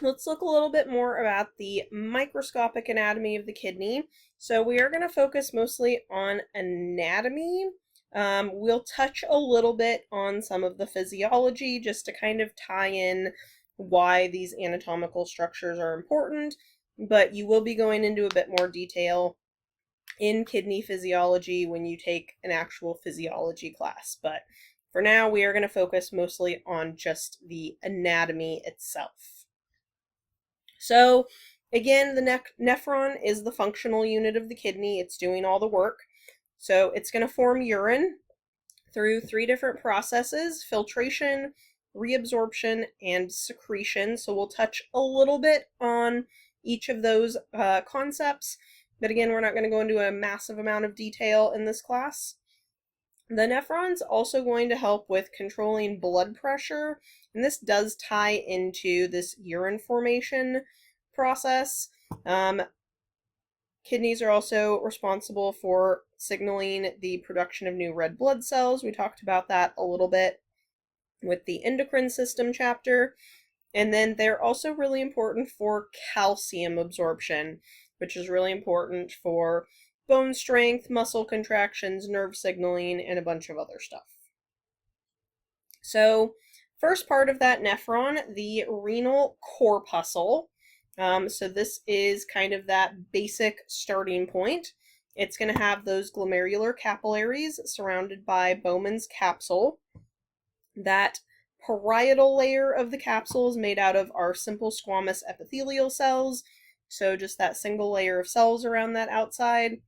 let's look a little bit more about the microscopic anatomy of the kidney. So we are going to focus mostly on anatomy. We'll touch a little bit on some of the physiology just to kind of tie in why these anatomical structures are important, but you will be going into a bit more detail in kidney physiology when you take an actual physiology class. But for now, we are going to focus mostly on just the anatomy itself. So again, the nephron is the functional unit of the kidney. It's doing all the work. So it's going to form urine through 3 different processes: filtration, reabsorption, and secretion. So we'll touch a little bit on each of those concepts. But again, we're not going to go into a massive amount of detail in this class. The nephron's also going to help with controlling blood pressure, and this does tie into this urine formation process. Kidneys are also responsible for signaling the production of new red blood cells. We talked about that a little bit with the endocrine system chapter. And then they're also really important for calcium absorption, which is really important for bone strength, muscle contractions, nerve signaling, and a bunch of other stuff. So first part of that nephron, the renal corpuscle. So this is kind of that basic starting point. It's going to have those glomerular capillaries surrounded by Bowman's capsule. That parietal layer of the capsule is made out of our simple squamous epithelial cells, so just that single layer of cells around that outside.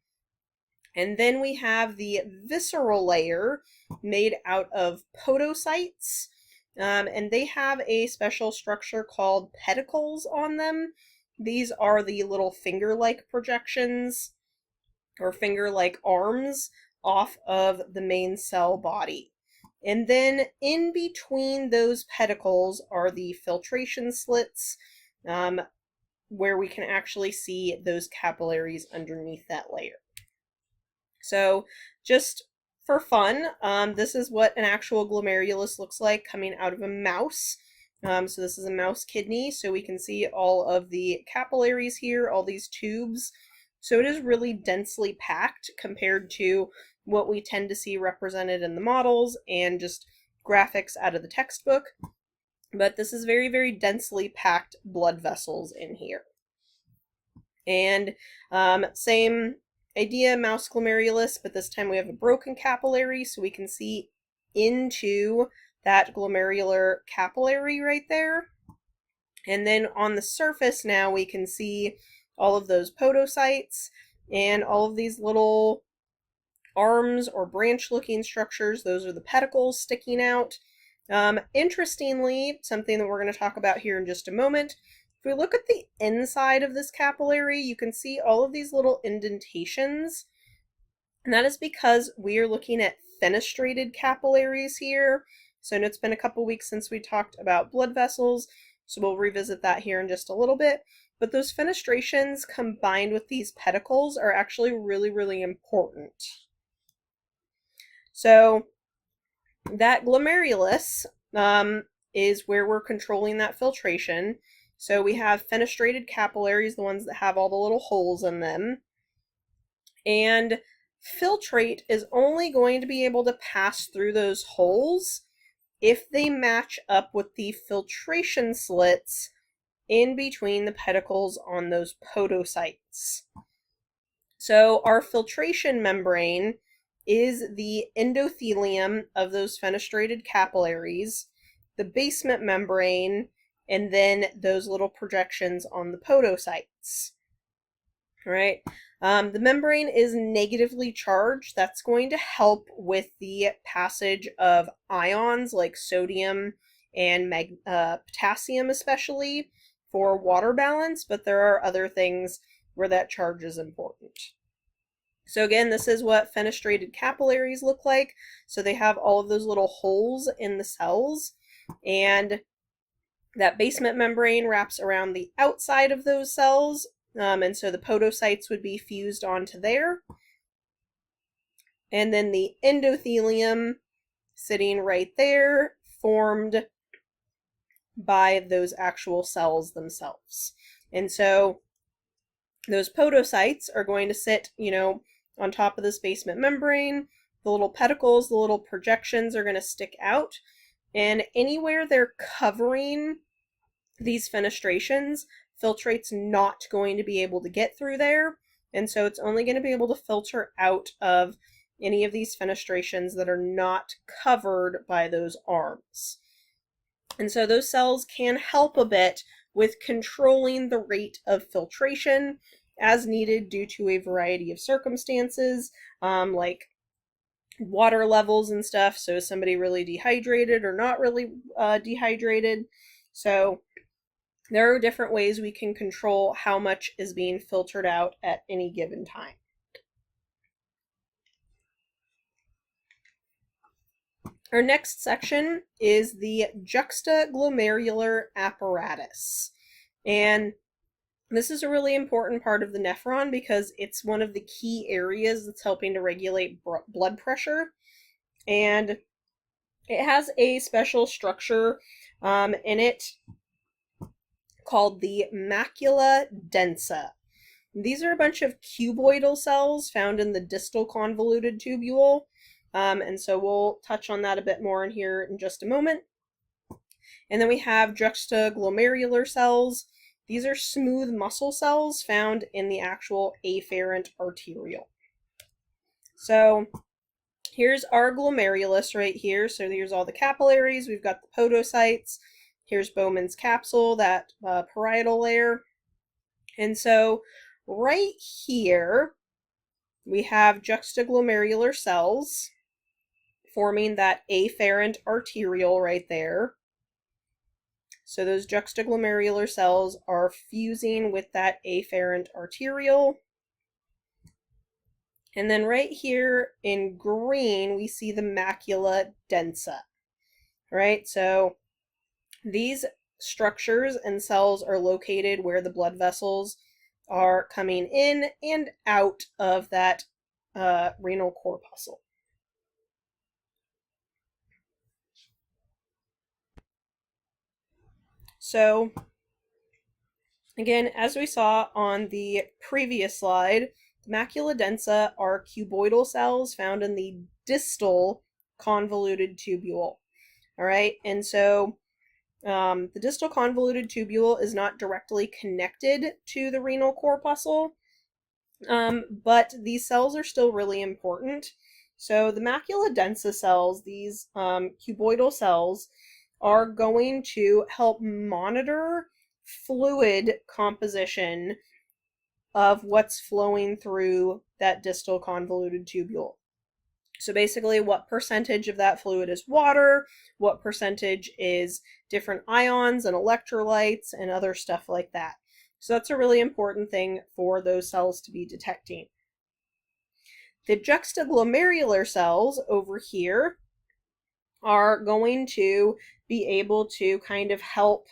And then we have the visceral layer made out of podocytes, and they have a special structure called pedicles on them. These are the little finger-like projections or finger-like arms off of the main cell body. And then in between those pedicles are the filtration slits, where we can actually see those capillaries underneath that layer. So just for fun, this is what an actual glomerulus looks like coming out of a mouse. So this is a mouse kidney, so we can see all of the capillaries here, all these tubes. So it is really densely packed compared to what we tend to see represented in the models and just graphics out of the textbook. But this is very, very densely packed blood vessels in here. And same idea, mouse glomerulus, but this time we have a broken capillary, so we can see into that glomerular capillary right there. And then on the surface now we can see all of those podocytes and all of these little arms or branch-looking structures. Those are the pedicles sticking out. Interestingly, something that we're going to talk about here in just a moment, if we look at the inside of this capillary, you can see all of these little indentations, and that is because we are looking at fenestrated capillaries here. So I know it's been a couple weeks since we talked about blood vessels, so we'll revisit that here in just a little bit. But those fenestrations combined with these pedicles are actually really, really important. So that glomerulus is where we're controlling that filtration. So we have fenestrated capillaries, the ones that have all the little holes in them. And filtrate is only going to be able to pass through those holes if they match up with the filtration slits in between the pedicles on those podocytes. So our filtration membrane is the endothelium of those fenestrated capillaries, the basement membrane, and then those little projections on the podocytes. All right. The membrane is negatively charged. That's going to help with the passage of ions like sodium and potassium, especially for water balance, but there are other things where that charge is important. So again, this is what fenestrated capillaries look like. So they have all of those little holes in the cells, and that basement membrane wraps around the outside of those cells, and so the podocytes would be fused onto there. And then the endothelium sitting right there formed by those actual cells themselves. And so those podocytes are going to sit, on top of this basement membrane. The little pedicles, the little projections are going to stick out. And anywhere they're covering these fenestrations, filtrate's not going to be able to get through there. And so it's only going to be able to filter out of any of these fenestrations that are not covered by those arms. And so those cells can help a bit with controlling the rate of filtration as needed due to a variety of circumstances, like water levels and stuff. So is somebody really dehydrated or not really dehydrated? So there are different ways we can control how much is being filtered out at any given time. Our next section is the juxtaglomerular apparatus. And this is a really important part of the nephron because it's one of the key areas that's helping to regulate blood pressure. And it has a special structure in it called the macula densa. These are a bunch of cuboidal cells found in the distal convoluted tubule. And so we'll touch on that a bit more in here in just a moment. And then we have juxtaglomerular cells. These are smooth muscle cells found in the actual afferent arteriole. So here's our glomerulus right here. So here's all the capillaries. We've got the podocytes. Here's Bowman's capsule, that parietal layer. And so right here, we have juxtaglomerular cells forming that afferent arteriole right there. So those juxtaglomerular cells are fusing with that afferent arteriole. And then right here in green, we see the macula densa, right? So these structures and cells are located where the blood vessels are coming in and out of that renal corpuscle. So again, as we saw on the previous slide, macula densa are cuboidal cells found in the distal convoluted tubule. All right, and so the distal convoluted tubule is not directly connected to the renal corpuscle, but these cells are still really important. So the macula densa cells, these cuboidal cells, are going to help monitor fluid composition of what's flowing through that distal convoluted tubule. So basically, what percentage of that fluid is water, what percentage is different ions and electrolytes and other stuff like that. So that's a really important thing for those cells to be detecting. The juxtaglomerular cells over here are going to be able to kind of help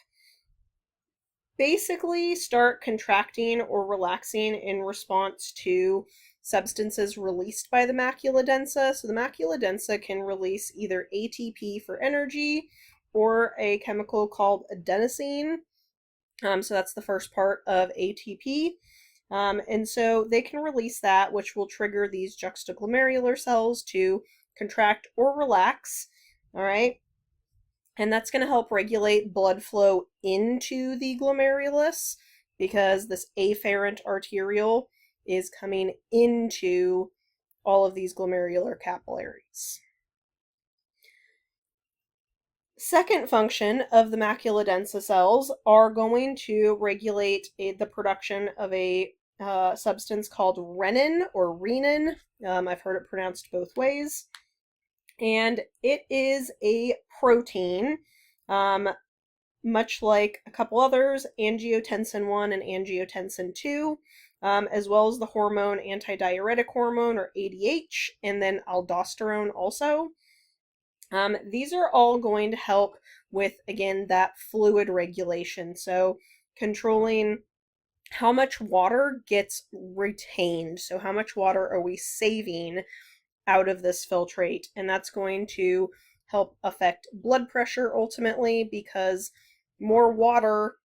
basically start contracting or relaxing in response to substances released by the macula densa. So the macula densa can release either ATP for energy or a chemical called adenosine. So that's the first part of ATP. And so they can release that, which will trigger these juxtaglomerular cells to contract or relax. All right. And that's going to help regulate blood flow into the glomerulus because this afferent arteriole is coming into all of these glomerular capillaries. Second function of the macula densa cells are going to regulate the production of a substance called renin or renin. I've heard it pronounced both ways. And it is a protein, much like a couple others, angiotensin 1 and angiotensin 2, as well as the hormone antidiuretic hormone or ADH, and then aldosterone also. These are all going to help with, again, that fluid regulation. So controlling how much water gets retained. So how much water are we saving out of this filtrate? And that's going to help affect blood pressure ultimately, because more water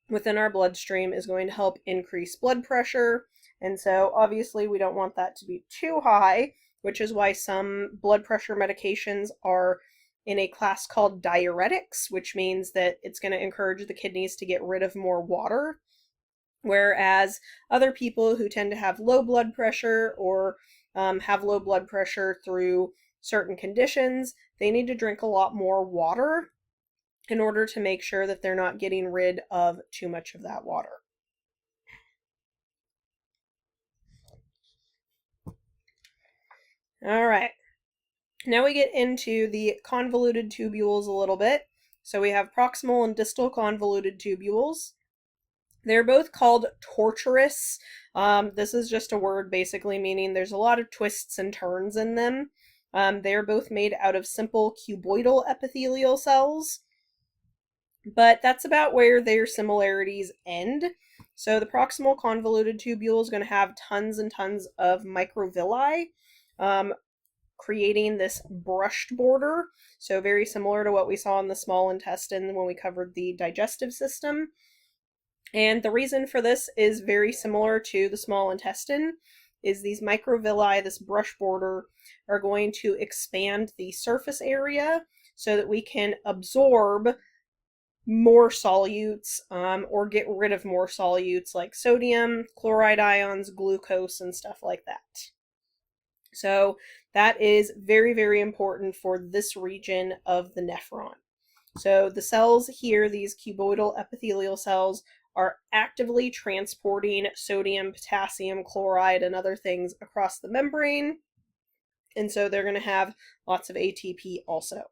within our bloodstream is going to help increase blood pressure. And so obviously we don't want that to be too high, which is why some blood pressure medications are in a class called diuretics, which means that it's going to encourage the kidneys to get rid of more water. Whereas other people who tend to have low blood pressure or have low blood pressure through certain conditions, they need to drink a lot more water in order to make sure that they're not getting rid of too much of that water. All right, now we get into the convoluted tubules a little bit. So we have proximal and distal convoluted tubules. They're both called tortuous. This is just a word basically meaning there's a lot of twists and turns in them. They're both made out of simple cuboidal epithelial cells, but that's about where their similarities end. So the proximal convoluted tubule is going to have tons and tons of microvilli, creating this brushed border. So very similar to what we saw in the small intestine when we covered the digestive system. And the reason for this is very similar to the small intestine, is these microvilli, this brush border, are going to expand the surface area so that we can absorb more solutes or get rid of more solutes like sodium, chloride ions, glucose, and stuff like that. So that is very, very important for this region of the nephron. So the cells here, these cuboidal epithelial cells, are actively transporting sodium, potassium, chloride, and other things across the membrane. And so they're going to have lots of ATP also.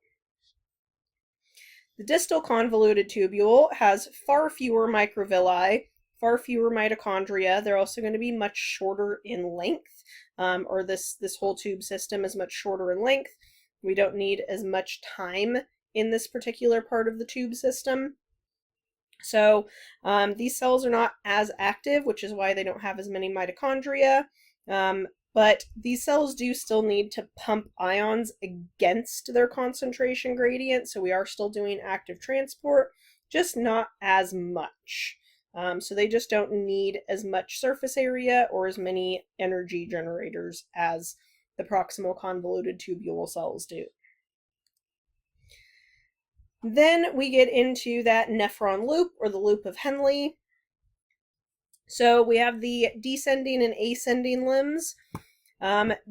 The distal convoluted tubule has far fewer microvilli, far fewer mitochondria. They're also going to be much shorter in length, or this whole tube system is much shorter in length. We don't need as much time in this particular part of the tube system. So these cells are not as active, which is why they don't have as many mitochondria, but these cells do still need to pump ions against their concentration gradient, so we are still doing active transport, just not as much. So they just don't need as much surface area or as many energy generators as the proximal convoluted tubule cells do. Then we get into that nephron loop, or the loop of Henle. So we have the descending and ascending limbs.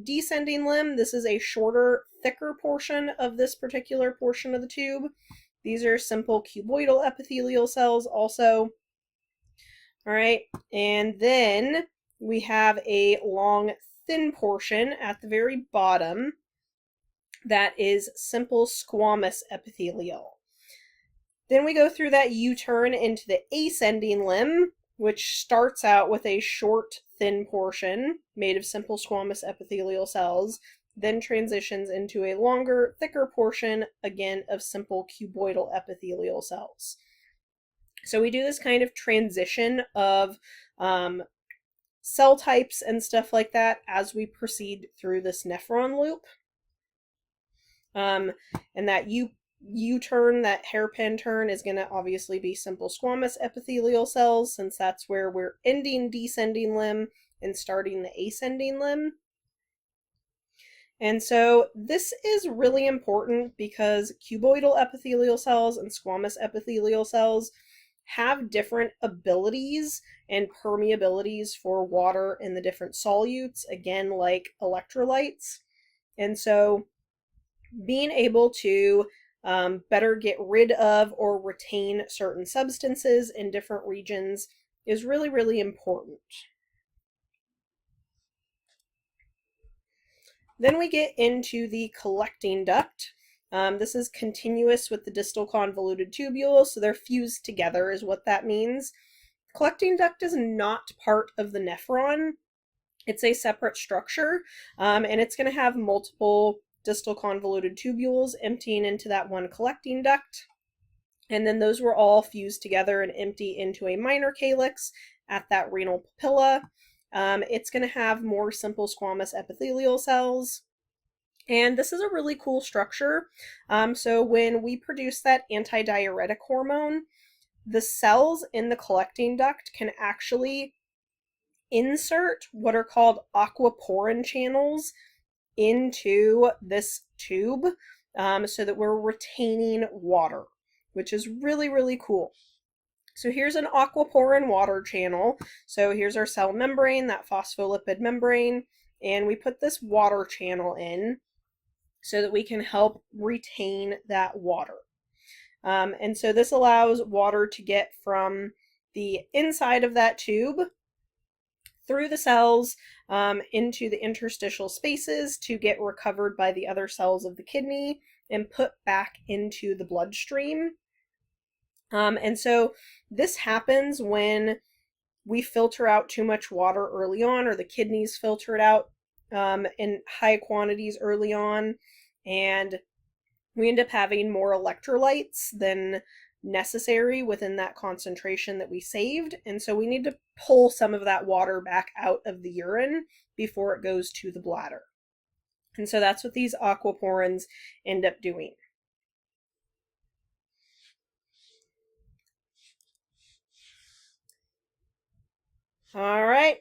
Descending limb, this is a shorter, thicker portion of this particular portion of the tube. These are simple cuboidal epithelial cells also. All right, and then we have a long, thin portion at the very bottom that is simple squamous epithelial. Then we go through that U-turn into the ascending limb, which starts out with a short, thin portion made of simple squamous epithelial cells, then transitions into a longer, thicker portion, again, of simple cuboidal epithelial cells. So we do this kind of transition of cell types and stuff like that as we proceed through this nephron loop. And that U-turn, that hairpin turn, is going to obviously be simple squamous epithelial cells, since that's where we're ending descending limb and starting the ascending limb. And so this is really important because cuboidal epithelial cells and squamous epithelial cells have different abilities and permeabilities for water in the different solutes, again, like electrolytes. And so being able to better get rid of or retain certain substances in different regions is really, really important. Then we get into the collecting duct. This is continuous with the distal convoluted tubule, so they're fused together is what that means. Collecting duct is not part of the nephron. It's a separate structure, and it's going to have multiple distal convoluted tubules emptying into that one collecting duct. And then those were all fused together and empty into a minor calyx at that renal papilla. It's going to have more simple squamous epithelial cells. And this is a really cool structure. So when we produce that antidiuretic hormone, the cells in the collecting duct can actually insert what are called aquaporin channels into this tube, so that we're retaining water, which is really, really cool. So here's an aquaporin water channel. So here's our cell membrane, that phospholipid membrane, and we put this water channel in so that we can help retain that water. And so this allows water to get from the inside of that tube through the cells, into the interstitial spaces to get recovered by the other cells of the kidney and put back into the bloodstream. And so this happens when we filter out too much water early on, or the kidneys filter it out in high quantities early on, and we end up having more electrolytes than necessary within that concentration that we saved, and so we need to pull some of that water back out of the urine before it goes to the bladder. And so that's what these aquaporins end up doing. All right,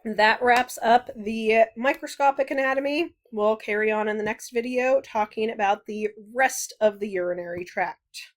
that wraps up the microscopic anatomy. We'll carry on in the next video talking about the rest of the urinary tract.